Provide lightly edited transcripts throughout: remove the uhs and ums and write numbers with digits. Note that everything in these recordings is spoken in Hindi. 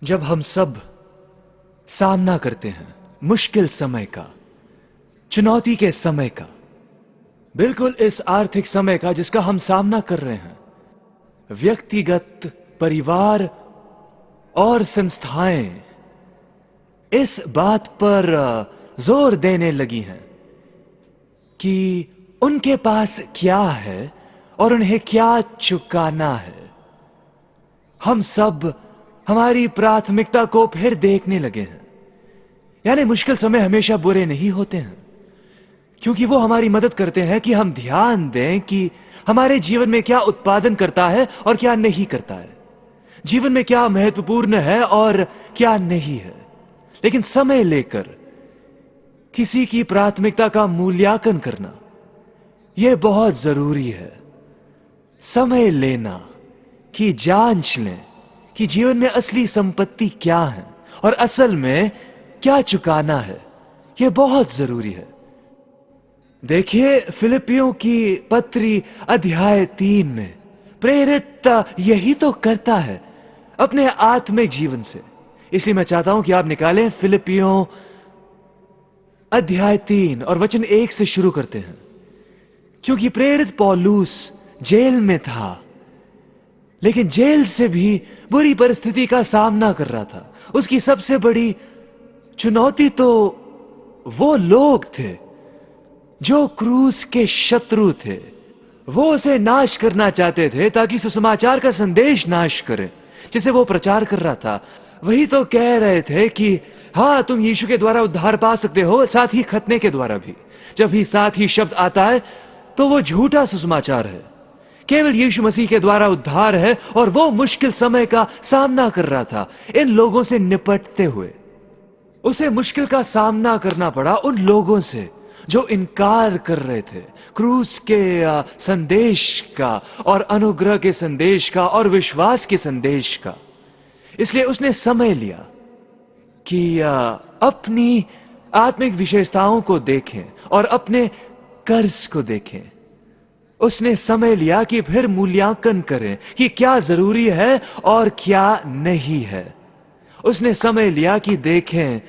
जब हम सब सामना करते हैं मुश्किल समय का, चुनौती के समय का, बिल्कुल इस आर्थिक समय का जिसका हम सामना कर रहे हैं, व्यक्तिगत, परिवार और संस्थाएं इस बात पर जोर देने लगी हैं कि उनके पास क्या है और उन्हें क्या चुकाना है। हम सब हमारी प्राथमिकता को फिर देखने लगे हैं। यानी मुश्किल समय हमेशा बुरे नहीं होते हैं, क्योंकि वो हमारी मदद करते हैं कि हम ध्यान दें कि हमारे जीवन में क्या उत्पादन करता है और क्या नहीं करता है, जीवन में क्या महत्वपूर्ण है और क्या नहीं है। लेकिन समय लेकर किसी की प्राथमिकता का मूल्यांकन करना यह बहुत जरूरी है। समय लेना कि जांच लें कि जीवन में असली संपत्ति क्या है और असल में क्या चुकाना है, यह बहुत जरूरी है। देखिए, फिलिपियों की पत्री अध्याय 3 में प्रेरित यही तो करता है अपने आत्मिक जीवन से। इसलिए मैं चाहता हूं कि आप निकालें फिलिपियों अध्याय 3 और वचन 1 से शुरू करते हैं, क्योंकि प्रेरित पौलुस जेल में था, लेकिन जेल से भी बुरी परिस्थिति का सामना कर रहा था। उसकी सबसे बड़ी चुनौती तो वो लोग थे जो क्रूस के शत्रु थे। वो उसे नाश करना चाहते थे ताकि सुसमाचार का संदेश नाश करे जिसे वो प्रचार कर रहा था। वही तो कह रहे थे कि हाँ, तुम यीशु के द्वारा उद्धार पा सकते हो, साथ ही खतने के द्वारा भी। जब ही साथ ही शब्द आता है तो वो झूठा सुसमाचार है। केवल यीशु मसीह के द्वारा उद्धार है, और वो मुश्किल समय का सामना कर रहा था। इन लोगों से निपटते हुए उसे मुश्किल का सामना करना पड़ा, उन लोगों से जो इनकार कर रहे थे क्रूस के संदेश का और अनुग्रह के संदेश का और विश्वास के संदेश का। इसलिए उसने समय लिया कि अपनी आत्मिक विशेषताओं को देखें और अपने कर्ज को देखें। उसने समय लिया कि फिर मूल्यांकन करें कि क्या जरूरी है और क्या नहीं है। उसने समय लिया कि देखें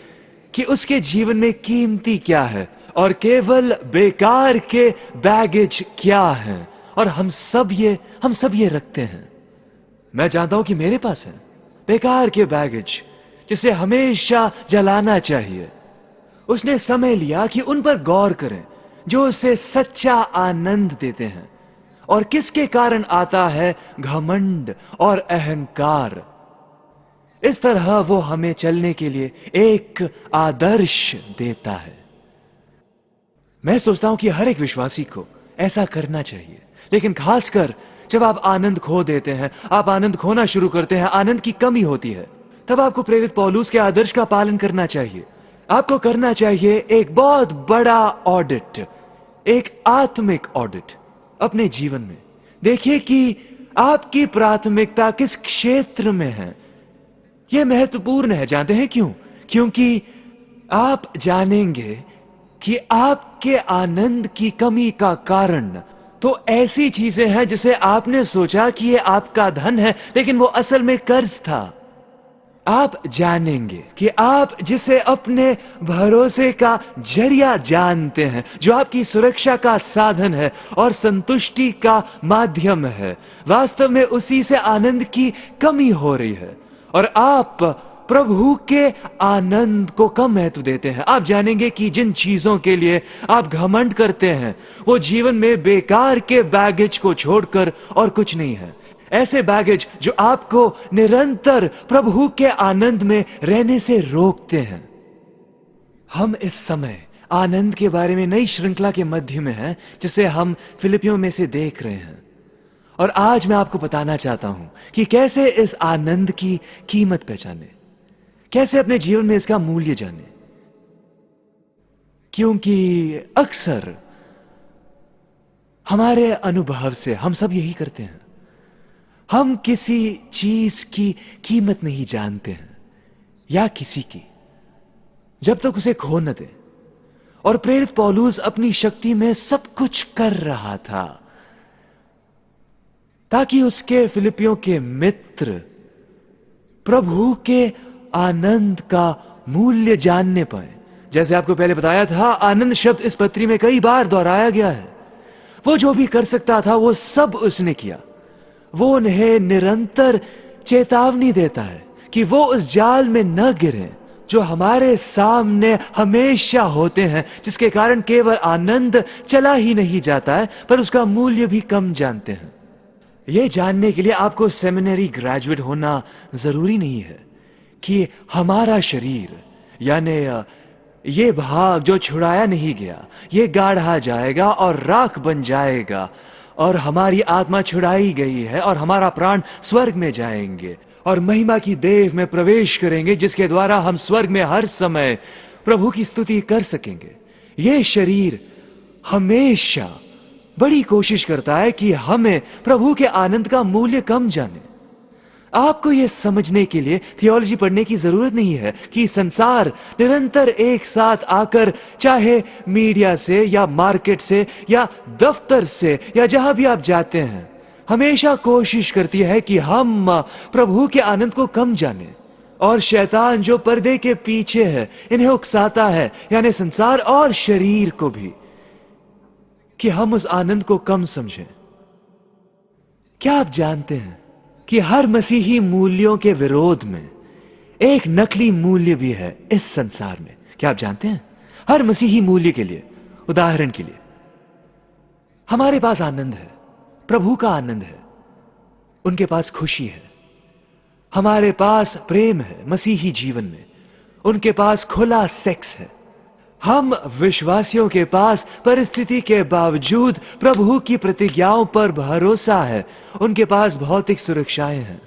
कि उसके जीवन में कीमती क्या है और केवल बेकार के बैगेज क्या है। और हम सब ये रखते हैं। मैं जानता हूं कि मेरे पास है बेकार के बैगेज जिसे हमेशा जलाना चाहिए। उसने समय लिया कि उन पर गौर करें जो उसे सच्चा आनंद देते हैं और किसके कारण आता है घमंड और अहंकार। इस तरह वो हमें चलने के लिए एक आदर्श देता है। मैं सोचता हूं कि हर एक विश्वासी को ऐसा करना चाहिए, लेकिन खासकर जब आप आनंद खो देते हैं, आप आनंद खोना शुरू करते हैं, आनंद की कमी होती है, तब आपको प्रेरित पौलुस के आदर्श का पालन करना चाहिए। आपको करना चाहिए एक बहुत बड़ा ऑडिट, एक आत्मिक ऑडिट अपने जीवन में। देखिए कि आपकी प्राथमिकता किस क्षेत्र में है। यह महत्वपूर्ण है। जानते हैं क्यों? क्योंकि आप जानेंगे कि आपके आनंद की कमी का कारण तो ऐसी चीजें हैं जिसे आपने सोचा कि यह आपका धन है, लेकिन वो असल में कर्ज था। आप जानेंगे कि आप जिसे अपने भरोसे का जरिया जानते हैं, जो आपकी सुरक्षा का साधन है और संतुष्टि का माध्यम है, वास्तव में उसी से आनंद की कमी हो रही है और आप प्रभु के आनंद को कम महत्व देते हैं। आप जानेंगे कि जिन चीजों के लिए आप घमंड करते हैं वो जीवन में बेकार के बैगेज को छोड़कर और कुछ नहीं है। ऐसे बैगेज जो आपको निरंतर प्रभु के आनंद में रहने से रोकते हैं। हम इस समय आनंद के बारे में नई श्रृंखला के मध्य में हैं, जिसे हम फिलिपियों में से देख रहे हैं। और आज मैं आपको बताना चाहता हूं कि कैसे इस आनंद की कीमत पहचाने, कैसे अपने जीवन में इसका मूल्य जाने। क्योंकि अक्सर हमारे अनुभव से हम सब यही करते हैं। हम किसी चीज की कीमत नहीं जानते हैं या किसी की, जब तक उसे खो न दे। और प्रेरित पौलुस अपनी शक्ति में सब कुछ कर रहा था ताकि उसके फिलिपियों के मित्र प्रभु के आनंद का मूल्य जानने पाए। जैसे आपको पहले बताया था, आनंद शब्द इस पत्री में कई बार दोहराया गया है। वो जो भी कर सकता था वो सब उसने किया। वो उन्हें निरंतर चेतावनी देता है कि वो उस जाल में न गिरें जो हमारे सामने हमेशा होते हैं, जिसके कारण केवल आनंद चला ही नहीं जाता है पर उसका मूल्य भी कम जानते हैं। यह जानने के लिए आपको सेमिनरी ग्रेजुएट होना जरूरी नहीं है कि हमारा शरीर यानी ये भाग जो छुड़ाया नहीं गया ये गाढ़ा जाएगा और राख बन जाएगा, और हमारी आत्मा छुड़ाई गई है और हमारा प्राण स्वर्ग में जाएंगे और महिमा की देव में प्रवेश करेंगे, जिसके द्वारा हम स्वर्ग में हर समय प्रभु की स्तुति कर सकेंगे। ये शरीर हमेशा बड़ी कोशिश करता है कि हमें प्रभु के आनंद का मूल्य कम जाने। आपको यह समझने के लिए थियोलॉजी पढ़ने की जरूरत नहीं है कि संसार निरंतर एक साथ आकर, चाहे मीडिया से या मार्केट से या दफ्तर से या जहां भी आप जाते हैं, हमेशा कोशिश करती है कि हम प्रभु के आनंद को कम जाने। और शैतान जो पर्दे के पीछे है इन्हें उकसाता है, यानी संसार और शरीर को भी, कि हम उस आनंद को कम समझें। क्या आप जानते हैं कि हर मसीही मूल्यों के विरोध में एक नकली मूल्य भी है इस संसार में? क्या आप जानते हैं? हर मसीही मूल्य के लिए, उदाहरण के लिए, हमारे पास आनंद है, प्रभु का आनंद है, उनके पास खुशी है, हमारे पास प्रेम है मसीही जीवन में, उनके पास खुला सेक्स है। हम विश्वासियों के पास परिस्थिति के बावजूद प्रभु की प्रतिज्ञाओं पर भरोसा है, उनके पास भौतिक सुरक्षाएं हैं,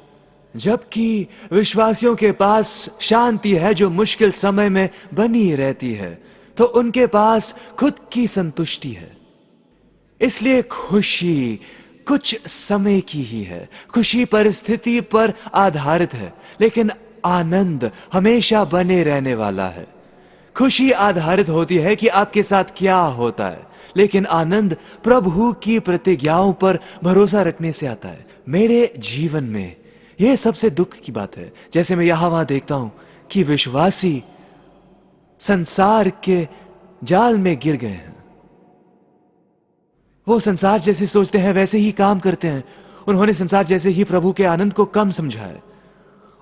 जबकि विश्वासियों के पास शांति है जो मुश्किल समय में बनी रहती है, तो उनके पास खुद की संतुष्टि है। इसलिए खुशी कुछ समय की ही है, खुशी परिस्थिति पर आधारित है, लेकिन आनंद हमेशा बने रहने वाला है। खुशी आधारित होती है कि आपके साथ क्या होता है, लेकिन आनंद प्रभु की प्रतिज्ञाओं पर भरोसा रखने से आता है। मेरे जीवन में यह सबसे दुख की बात है, जैसे मैं यहां वहां देखता हूं कि विश्वासी संसार के जाल में गिर गए हैं। वो संसार जैसे सोचते हैं वैसे ही काम करते हैं। उन्होंने संसार जैसे ही प्रभु के आनंद को कम समझा है,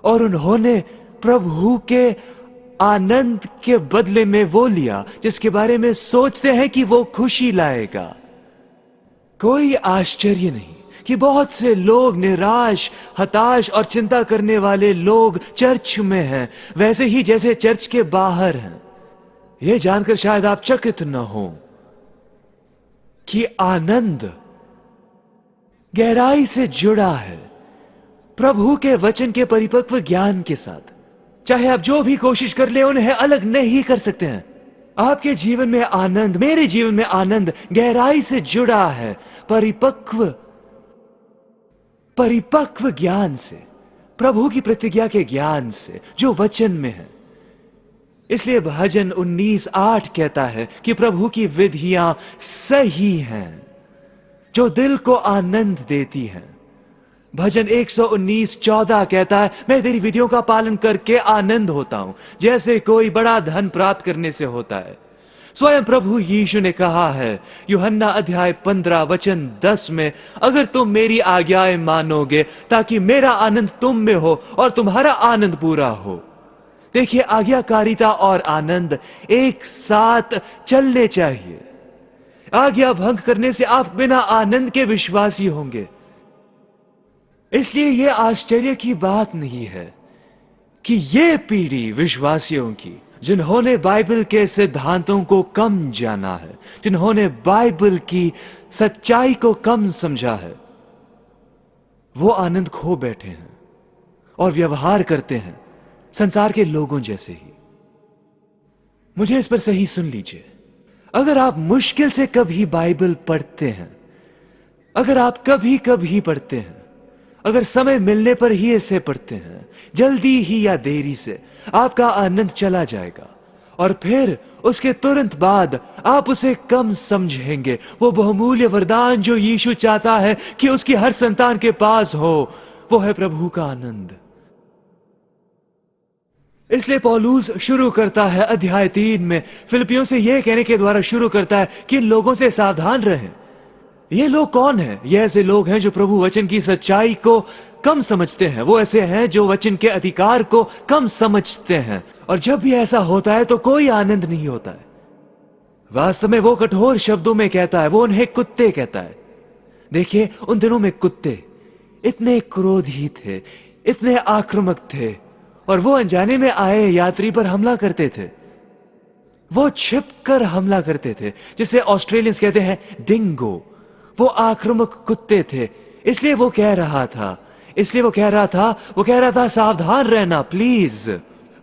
और उन्होंने प्रभु के आनंद के बदले में वो लिया जिसके बारे में सोचते हैं कि वो खुशी लाएगा। कोई आश्चर्य नहीं कि बहुत से लोग निराश, हताश और चिंता करने वाले लोग चर्च में हैं, वैसे ही जैसे चर्च के बाहर हैं। यह जानकर शायद आप चकित न हो कि आनंद गहराई से जुड़ा है प्रभु के वचन के परिपक्व ज्ञान के साथ। चाहे आप जो भी कोशिश कर ले, उन्हें अलग नहीं कर सकते हैं। आपके जीवन में आनंद, मेरे जीवन में आनंद गहराई से जुड़ा है परिपक्व ज्ञान से, प्रभु की प्रतिज्ञा के ज्ञान से जो वचन में है। इसलिए भजन 19:8 कहता है कि प्रभु की विधियां सही हैं जो दिल को आनंद देती हैं। भजन 119:14 कहता है, मैं तेरी विधियों का पालन करके आनंद होता हूं, जैसे कोई बड़ा धन प्राप्त करने से होता है। स्वयं प्रभु यीशु ने कहा है यूहन्ना अध्याय 15 वचन 10 में, अगर तुम मेरी आज्ञाएं मानोगे ताकि मेरा आनंद तुम में हो और तुम्हारा आनंद पूरा हो। देखिए, आज्ञाकारिता और आनंद एक साथ चलने चाहिए। आज्ञा भंग करने से आप बिना आनंद के विश्वासी होंगे। इसलिए यह आश्चर्य की बात नहीं है कि यह पीढ़ी विश्वासियों की, जिन्होंने बाइबल के सिद्धांतों को कम जाना है, जिन्होंने बाइबल की सच्चाई को कम समझा है, वो आनंद खो बैठे हैं और व्यवहार करते हैं संसार के लोगों जैसे ही। मुझे इस पर सही सुन लीजिए, अगर आप मुश्किल से कभी बाइबल पढ़ते हैं, अगर आप कभी कभी पढ़ते हैं, अगर समय मिलने पर ही इसे पढ़ते हैं, जल्दी ही या देरी से आपका आनंद चला जाएगा और फिर उसके तुरंत बाद आप उसे कम समझेंगे। वो बहुमूल्य वरदान जो यीशु चाहता है कि उसकी हर संतान के पास हो, वो है प्रभु का आनंद। इसलिए पौलुस शुरू करता है अध्याय 3 में फिलिपियों से यह कहने के द्वारा शुरू करता है कि इन लोगों से सावधान रहें। ये लोग कौन हैं? ये ऐसे लोग हैं जो प्रभु वचन की सच्चाई को कम समझते हैं। वो ऐसे हैं जो वचन के अधिकार को कम समझते हैं, और जब भी ऐसा होता है तो कोई आनंद नहीं होता है। वास्तव में वो कठोर शब्दों में कहता है, वो उन्हें कुत्ते कहता है। देखिए, उन दिनों में कुत्ते इतने क्रोधी थे, इतने आक्रामक थे, और वो अनजाने में आए यात्री पर हमला करते थे। वो छिपकर हमला करते थे, जिसे ऑस्ट्रेलियंस कहते हैं डिंगो। वो आक्रामक कुत्ते थे। इसलिए वो कह रहा था सावधान रहना प्लीज।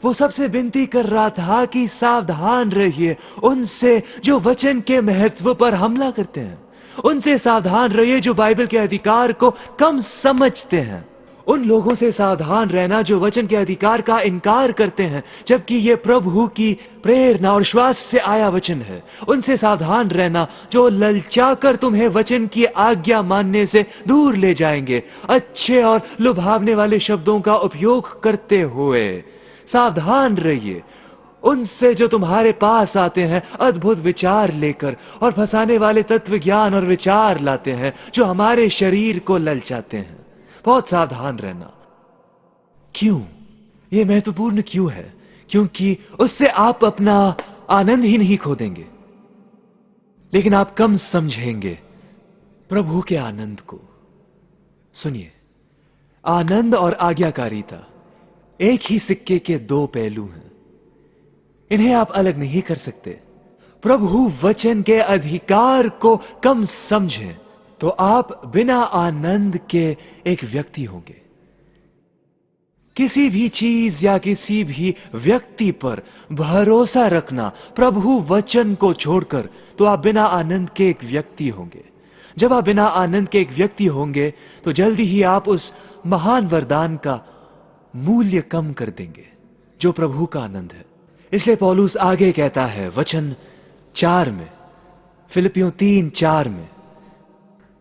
वो सबसे विनती कर रहा था कि सावधान रहिए उनसे जो वचन के महत्व पर हमला करते हैं। उनसे सावधान रहिए जो बाइबल के अधिकार को कम समझते हैं। उन लोगों से सावधान रहना जो वचन के अधिकार का इनकार करते हैं, जबकि ये प्रभु की प्रेरणा और श्वास से आया वचन है। उनसे सावधान रहना जो ललचाकर तुम्हें वचन की आज्ञा मानने से दूर ले जाएंगे, अच्छे और लुभावने वाले शब्दों का उपयोग करते हुए। सावधान रहिए उनसे जो तुम्हारे पास आते हैं अद्भुत विचार लेकर और फंसाने वाले तत्व ज्ञान और विचार लाते हैं जो हमारे शरीर को ललचाते हैं। बहुत सावधान रहना। क्यों? यह महत्वपूर्ण क्यों है? क्योंकि उससे आप अपना आनंद ही नहीं खो देंगे, लेकिन आप कम समझेंगे प्रभु के आनंद को। सुनिए, आनंद और आज्ञाकारिता एक ही सिक्के के दो पहलू हैं। इन्हें आप अलग नहीं कर सकते। प्रभु वचन के अधिकार को कम समझें तो आप बिना आनंद के एक व्यक्ति होंगे। किसी भी चीज या किसी भी व्यक्ति पर भरोसा रखना प्रभु वचन को छोड़कर, तो आप बिना आनंद के एक व्यक्ति होंगे। जब आप बिना आनंद के एक व्यक्ति होंगे तो जल्दी ही आप उस महान वरदान का मूल्य कम कर देंगे जो प्रभु का आनंद है। इसलिए पौलुस आगे कहता है वचन 4 में, फिलिपियों 3:4 में।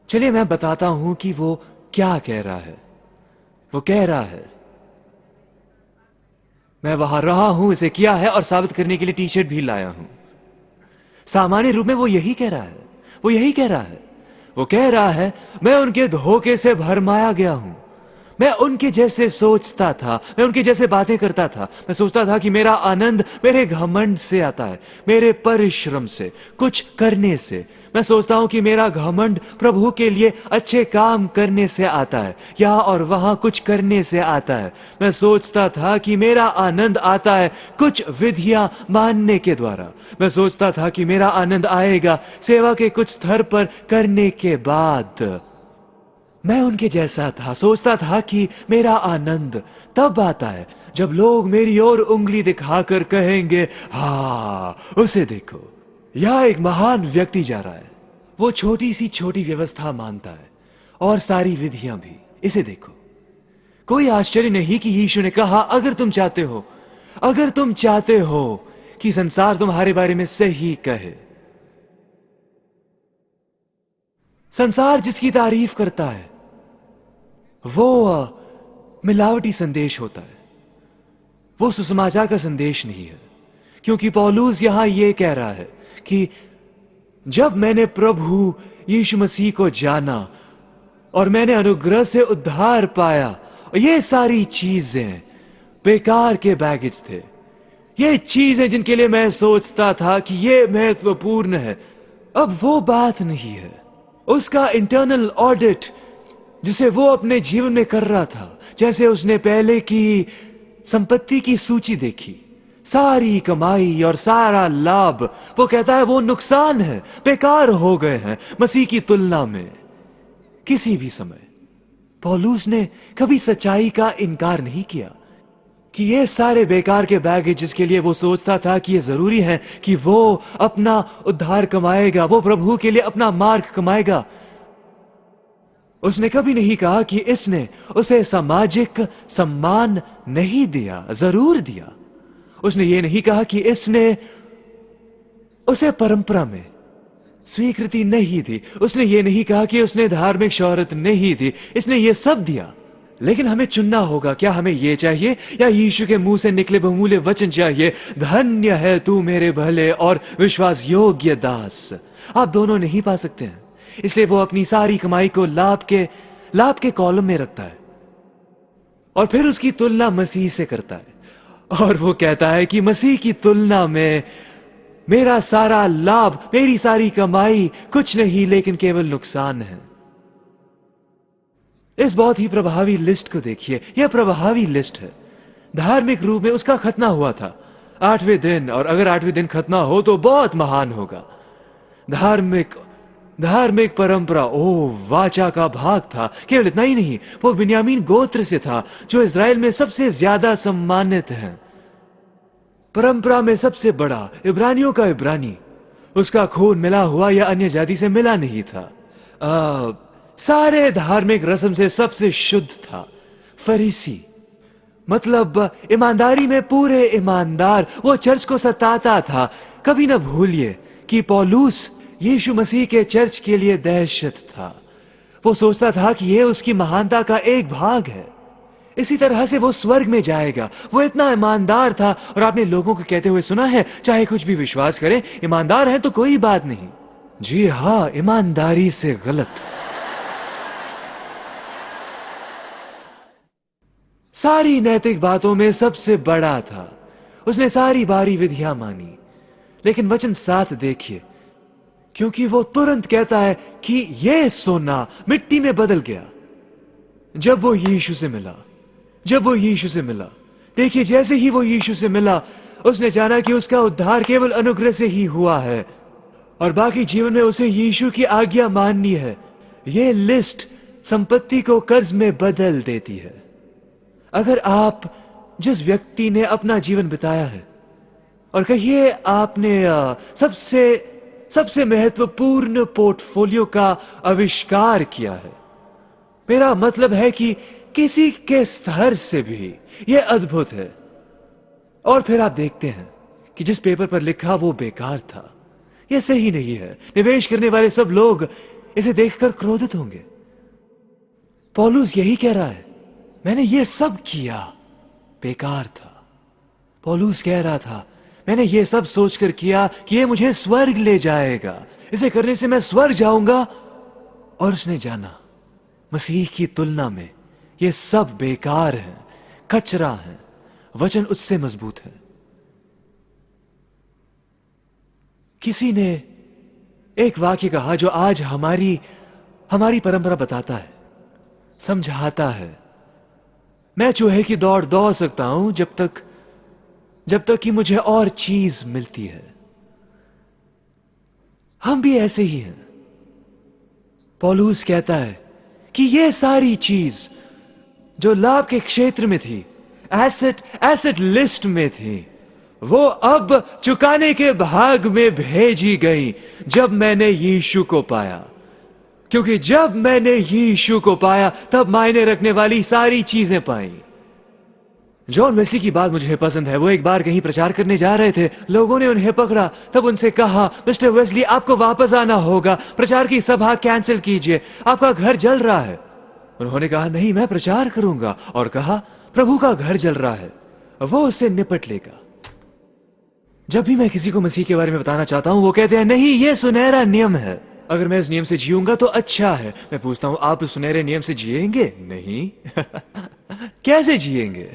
चलिए मैं बताता हूं कि वो क्या कह रहा है। वो कह रहा है, मैं वहां रहा हूं, इसे किया है और साबित करने के लिए टी शर्ट भी लाया हूं। सामान्य रूप में वो यही कह रहा है। वो कह रहा है मैं उनके धोखे से भरमाया गया हूं। मैं उनके जैसे सोचता था, मैं उनके जैसे बातें करता था। मैं सोचता था कि मेरा आनंद मेरे घमंड से आता है, मेरे परिश्रम से, कुछ करने से। मैं सोचता हूं कि मेरा घमंड प्रभु के लिए अच्छे काम करने से आता है, यहाँ और वहां कुछ करने से आता है। मैं सोचता था कि मेरा आनंद आता है कुछ विधियां मानने के द्वारा। मैं सोचता था कि मेरा आनंद आएगा सेवा के कुछ स्तर पर करने के बाद। मैं उनके जैसा था, सोचता था कि मेरा आनंद तब आता है जब लोग मेरी ओर उंगली दिखाकर कहेंगे, हाँ उसे देखो, यह एक महान व्यक्ति जा रहा है। वो छोटी सी छोटी व्यवस्था मानता है और सारी विधियां भी। इसे देखो। कोई आश्चर्य नहीं कि यीशु ने कहा, अगर तुम चाहते हो कि संसार तुम्हारे बारे में सही कहे। संसार जिसकी तारीफ करता है वो मिलावटी संदेश होता है, वो सुसमाचार का संदेश नहीं है। क्योंकि पौलुस यहां यह कह रहा है कि जब मैंने प्रभु यीशु मसीह को जाना और मैंने अनुग्रह से उद्धार पाया, ये सारी चीजें बेकार के बैगेज थे। ये चीजें जिनके लिए मैं सोचता था कि ये महत्वपूर्ण है, अब वो बात नहीं है। उसका इंटरनल ऑडिट जिसे वो अपने जीवन में कर रहा था, जैसे उसने पहले की संपत्ति की सूची देखी, सारी कमाई और सारा लाभ, वो कहता है वो नुकसान है, बेकार हो गए हैं मसीह की तुलना में। किसी भी समय पौलुस ने कभी सच्चाई का इनकार नहीं किया कि ये सारे बेकार के बैगेज जिसके लिए वो सोचता था कि ये जरूरी है कि वो अपना उद्धार कमाएगा, वो प्रभु के लिए अपना मार्ग कमाएगा। उसने कभी नहीं कहा कि इसने उसे सामाजिक सम्मान नहीं दिया, जरूर दिया। उसने ये नहीं कहा कि इसने उसे परंपरा में स्वीकृति नहीं दी। उसने ये नहीं कहा कि उसने धार्मिक शोहरत नहीं दी। इसने ये सब दिया, लेकिन हमें चुनना होगा, क्या हमें ये चाहिए या यीशु के मुंह से निकले बहुमूल्य वचन चाहिए, धन्य है तू मेरे भले और विश्वास योग्य दास। आप दोनों नहीं पा सकते हैं, इसलिए वो अपनी सारी कमाई को लाभ के कॉलम में रखता है और फिर उसकी तुलना मसीह से करता है। और वो कहता है कि मसीह की तुलना में मेरा सारा लाभ, मेरी सारी कमाई कुछ नहीं लेकिन केवल नुकसान है। इस बहुत ही प्रभावी लिस्ट को देखिए, यह प्रभावी लिस्ट है। धार्मिक रूप में उसका खतना हुआ था 8वें दिन, और अगर 8वें दिन खतना हो तो बहुत महान होगा। धार्मिक परंपरा, वाचा का भाग था। केवल इतना ही नहीं, वो बिन्यामीन गोत्र से था जो इज़राइल में सबसे ज्यादा सम्मानित है। परंपरा में सबसे बड़ा, इब्रानियों का इब्रानी, उसका खून मिला हुआ या अन्य जाति से मिला नहीं था। सारे धार्मिक रस्म से सबसे शुद्ध था। फरीसी मतलब ईमानदारी में पूरे ईमानदार, वो चर्च को सताता था। कभी ना भूलिए कि पौलुस यीशु मसीह के चर्च के लिए दहशत था। वो सोचता था कि यह उसकी महानता का एक भाग है, इसी तरह से वो स्वर्ग में जाएगा। वो इतना ईमानदार था। और आपने लोगों को कहते हुए सुना है, चाहे कुछ भी विश्वास करें, ईमानदार है तो कोई बात नहीं। जी हाँ, ईमानदारी से गलत। सारी नैतिक बातों में सबसे बड़ा था। उसने सारी बारी विधियां मानी। लेकिन वचन 7 देखिए, क्योंकि वो तुरंत कहता है कि यह सोना मिट्टी में बदल गया जब वो यीशु से मिला। देखिए, जैसे ही वो यीशु से मिला, उसने जाना कि उसका उद्धार केवल अनुग्रह से ही हुआ है और बाकी जीवन में उसे यीशु की आज्ञा माननी है। यह लिस्ट संपत्ति को कर्ज में बदल देती है। अगर आप जिस व्यक्ति ने अपना जीवन बिताया है और कहिए आपने सबसे महत्वपूर्ण पोर्टफोलियो का आविष्कार किया है, मेरा मतलब है कि किसी के स्तर से भी यह अद्भुत है, और फिर आप देखते हैं कि जिस पेपर पर लिखा वो बेकार था, यह सही नहीं है, निवेश करने वाले सब लोग इसे देखकर क्रोधित होंगे। पौलुस यही कह रहा है, मैंने ये सब किया, बेकार था। पौलुस कह रहा था, मैंने ये सब सोचकर किया कि ये मुझे स्वर्ग ले जाएगा, इसे करने से मैं स्वर्ग जाऊंगा, और उसने जाना मसीह की तुलना में ये सब बेकार है, कचरा है। वचन उससे मजबूत है। किसी ने एक वाक्य कहा जो आज हमारी परंपरा बताता है, समझाता है। मैं चूहे की दौड़ दौड़ सकता हूं जब तक कि मुझे और चीज मिलती है। हम भी ऐसे ही हैं। पौलुस कहता है कि ये सारी चीज जो लाभ के क्षेत्र में थी, एसेट लिस्ट में थी, वो अब चुकाने के भाग में भेजी गई जब मैंने यीशु को पाया। क्योंकि जब मैंने यीशु को पाया तब मायने रखने वाली सारी चीजें पाई। जॉन वेस्ली की बात मुझे पसंद है। वो एक बार कहीं प्रचार करने जा रहे थे, लोगों ने उन्हें पकड़ा, तब उनसे कहा, मिस्टर वेस्ली आपको वापस आना होगा, प्रचार की सभा कैंसिल कीजिए, आपका घर जल रहा है। उन्होंने कहा, नहीं, मैं प्रचार करूंगा, और कहा, प्रभु का घर जल रहा है, वो उससे निपट लेगा। जब भी मैं किसी को मसीह के बारे में बताना चाहता हूं, वो कहते हैं, नहीं, ये सुनहरा नियम है, अगर मैं इस नियम से जीऊंगा तो अच्छा है। मैं पूछता हूं, आप इस सुनहरे नियम से जिएंगे? नहीं। कैसे जिएंगे?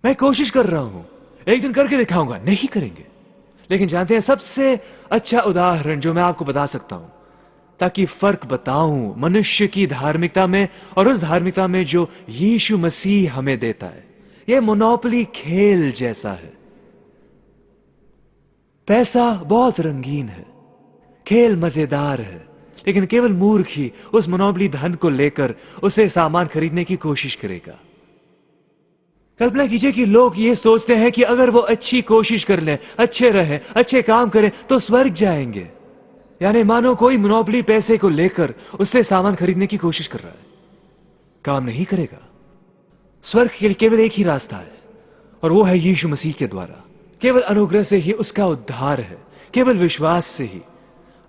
मैं कोशिश कर रहा हूं, एक दिन करके दिखाऊंगा। नहीं करेंगे। लेकिन जानते हैं, सबसे अच्छा उदाहरण जो मैं आपको बता सकता हूं, ताकि फर्क बताऊं मनुष्य की धार्मिकता में और उस धार्मिकता में जो यीशु मसीह हमें देता है, यह मोनोपोली खेल जैसा है। पैसा बहुत रंगीन है, खेल मजेदार है, लेकिन केवल मूर्ख ही उस मोनोपोली धन को लेकर उसे सामान खरीदने की कोशिश करेगा। कल्पना कीजिए कि लोग ये सोचते हैं कि अगर वो अच्छी कोशिश कर लें, अच्छे रहें, अच्छे काम करें तो स्वर्ग जाएंगे। यानी मानो कोई मोनोपोली पैसे को लेकर उससे सामान खरीदने की कोशिश कर रहा है। काम नहीं करेगा। स्वर्ग के लिए केवल एक ही रास्ता है, और वो है यीशु मसीह के द्वारा। केवल अनुग्रह से ही उसका उद्धार है, केवल विश्वास से ही।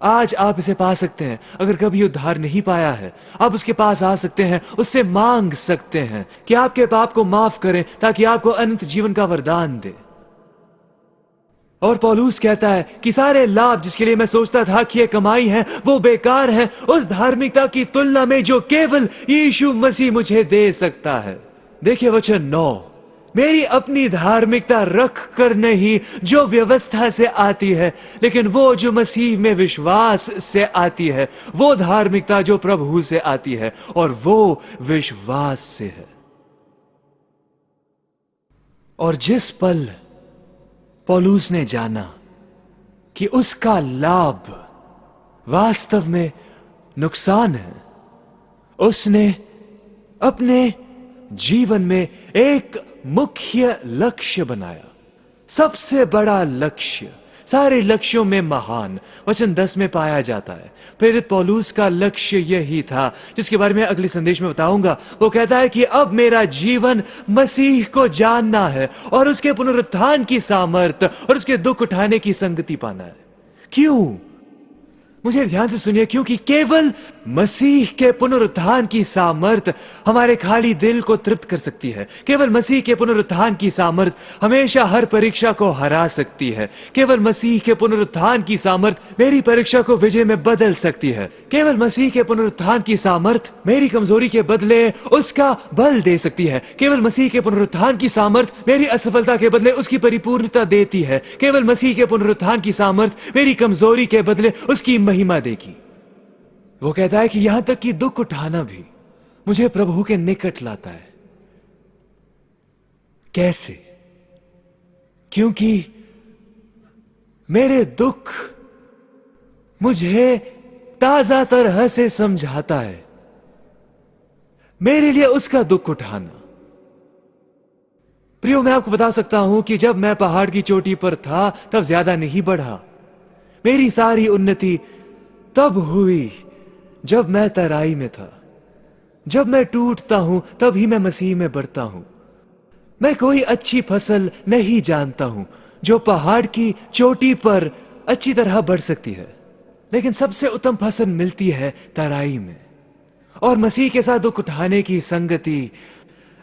आज आप इसे पा सकते हैं। अगर कभी उद्धार नहीं पाया है, आप उसके पास आ सकते हैं, उससे मांग सकते हैं कि आपके पाप को माफ करें ताकि आपको अनंत जीवन का वरदान दे। और पौलुस कहता है कि सारे लाभ जिसके लिए मैं सोचता था कि ये कमाई है, वो बेकार है उस धार्मिकता की तुलना में जो केवल यीशु मसीह मुझे दे सकता है। देखिए वचन 9, मेरी अपनी धार्मिकता रख कर नहीं जो व्यवस्था से आती है, लेकिन वो जो मसीह में विश्वास से आती है, वो धार्मिकता जो प्रभु से आती है और वो विश्वास से है। और जिस पल पौलुस ने जाना कि उसका लाभ वास्तव में नुकसान है, उसने अपने जीवन में एक मुख्य लक्ष्य बनाया, सबसे बड़ा लक्ष्य, सारे लक्ष्यों में महान। वचन 10 में पाया जाता है प्रेरित पौलुस का लक्ष्य यही था जिसके बारे में अगले संदेश में बताऊंगा। वो कहता है कि अब मेरा जीवन मसीह को जानना है और उसके पुनरुत्थान की सामर्थ्य और उसके दुख उठाने की संगति पाना है। क्यों? मुझे ध्यान से सुनिए, क्योंकि केवल मसीह के पुनरुत्थान की सामर्थ हमारे खाली दिल को तृप्त कर सकती है। केवल मसीह के पुनरुत्थान की सामर्थ हमेशा हर परीक्षा को हरा सकती है। केवल मसीह के पुनरुत्थान की सामर्थ मेरी परीक्षा को विजय में बदल सकती है। केवल मसीह के पुनरुत्थान की सामर्थ मेरी कमजोरी के बदले उसका बल दे सकती है। केवल मसीह के पुनरुत्थान की सामर्थ मेरी असफलता के बदले उसकी परिपूर्णता देती है। केवल मसीह के पुनरुत्थान की सामर्थ मेरी कमजोरी के बदले उसकी महिमा देगी। वो कहता है कि यहां तक कि दुख उठाना भी मुझे प्रभु के निकट लाता है। कैसे? क्योंकि मेरे दुख मुझे ताजा तरह से समझाता है मेरे लिए उसका दुख उठाना। प्रियो, मैं आपको बता सकता हूं कि जब मैं पहाड़ की चोटी पर था तब ज्यादा नहीं बढ़ा। मेरी सारी उन्नति तब हुई जब मैं तराई में था। जब मैं टूटता हूं तभी मैं मसीह में बढ़ता हूं। मैं कोई अच्छी फसल नहीं जानता हूं जो पहाड़ की चोटी पर अच्छी तरह बढ़ सकती है, लेकिन सबसे उत्तम फसल मिलती है तराई में। और मसीह के साथ दुख उठाने की संगति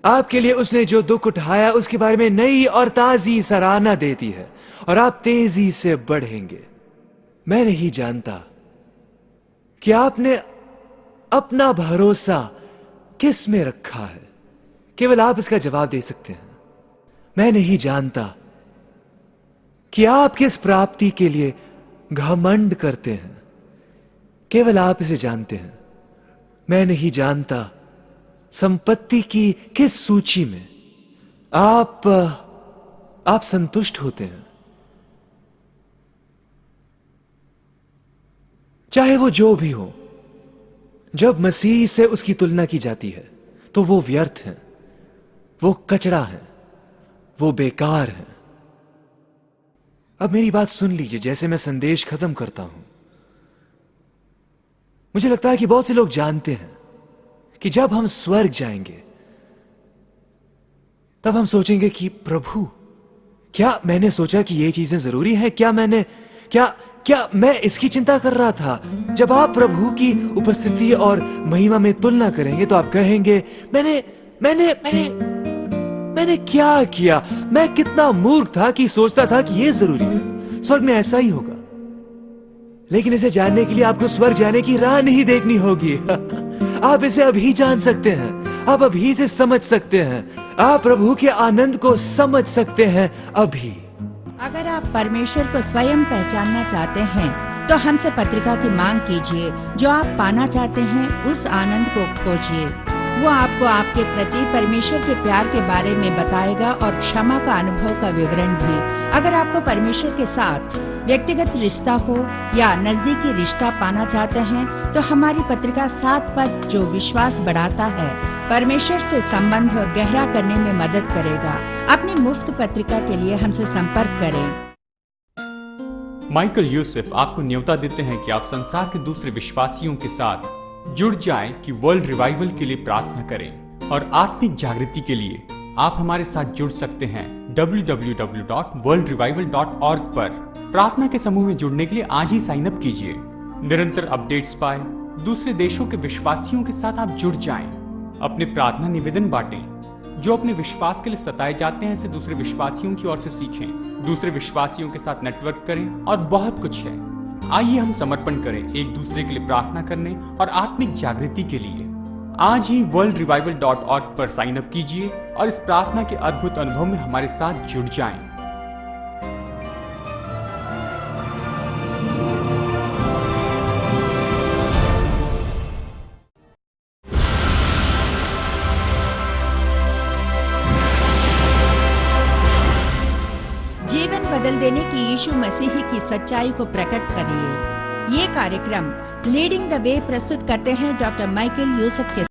आपके लिए उसने जो दुख उठाया उसके बारे में नई और ताजी सराहना देती है और आप तेजी से बढ़ेंगे। मैं नहीं जानता कि आपने अपना भरोसा किस में रखा है, केवल आप इसका जवाब दे सकते हैं। मैं नहीं जानता कि आप किस प्राप्ति के लिए घमंड करते हैं, केवल आप इसे जानते हैं। मैं नहीं जानता संपत्ति की किस सूची में आप संतुष्ट होते हैं। चाहे वो जो भी हो, जब मसीह से उसकी तुलना की जाती है तो वो व्यर्थ है, वो कचरा है, वो बेकार है। अब मेरी बात सुन लीजिए जैसे मैं संदेश खत्म करता हूं। मुझे लगता है कि बहुत से लोग जानते हैं कि जब हम स्वर्ग जाएंगे तब हम सोचेंगे कि प्रभु, क्या मैंने सोचा कि ये चीजें जरूरी हैं? क्या मैं इसकी चिंता कर रहा था? जब आप प्रभु की उपस्थिति और महिमा में तुलना करेंगे तो आप कहेंगे, मैंने क्या किया? मैं कितना मूर्ख था कि सोचता था कि यह जरूरी है। स्वर्ग में ऐसा ही होगा, लेकिन इसे जानने के लिए आपको स्वर्ग जाने की राह नहीं देखनी होगी। आप इसे अभी जान सकते हैं, आप अभी से समझ सकते हैं, आप प्रभु के आनंद को समझ सकते हैं अभी। अगर आप परमेश्वर को स्वयं पहचानना चाहते हैं तो हमसे पत्रिका की मांग कीजिए। जो आप पाना चाहते हैं उस आनंद को खोजिए। वो आपको आपके प्रति परमेश्वर के प्यार के बारे में बताएगा और क्षमा का अनुभव का विवरण भी। अगर आपको परमेश्वर के साथ व्यक्तिगत रिश्ता हो या नजदीकी रिश्ता पाना चाहते हैं तो हमारी पत्रिका 7 पद जो विश्वास बढ़ाता है, परमेश्वर से संबंध और गहरा करने में मदद करेगा। अपनी मुफ्त पत्रिका के लिए हमसे संपर्क करें। माइकल यूसुफ आपको न्योता देते हैं कि आप संसार के दूसरे विश्वासियों के साथ जुड़ जाएं कि वर्ल्ड रिवाइवल के लिए प्रार्थना करें और आत्मिक जागृति के लिए आप हमारे साथ जुड़ सकते हैं www.worldrevival.org पर। प्रार्थना के समूह में जुड़ने के लिए आज ही साइन अप कीजिए। निरंतर अपडेट्स पाए, दूसरे देशों के विश्वासियों के साथ आप जुड़ जाएं, अपने प्रार्थना निवेदन बांटें, जो अपने विश्वास के लिए सताए जाते हैं, इसे दूसरे विश्वासियों की ओर से सीखें, दूसरे विश्वासियों के साथ नेटवर्क करें और बहुत कुछ है। आइए हम समर्पण करें एक दूसरे के लिए प्रार्थना करने और आत्मिक जागृति के लिए। आज ही worldrevival.org पर साइन अप कीजिए और इस प्रार्थना के अद्भुत अनुभव में हमारे साथ जुड़ जाएं। जीवन बदल देने की यीशु मसीह की सच्चाई को प्रकट करिए। ये कार्यक्रम लीडिंग द वे प्रस्तुत करते हैं डॉक्टर माइकल यूसुफ के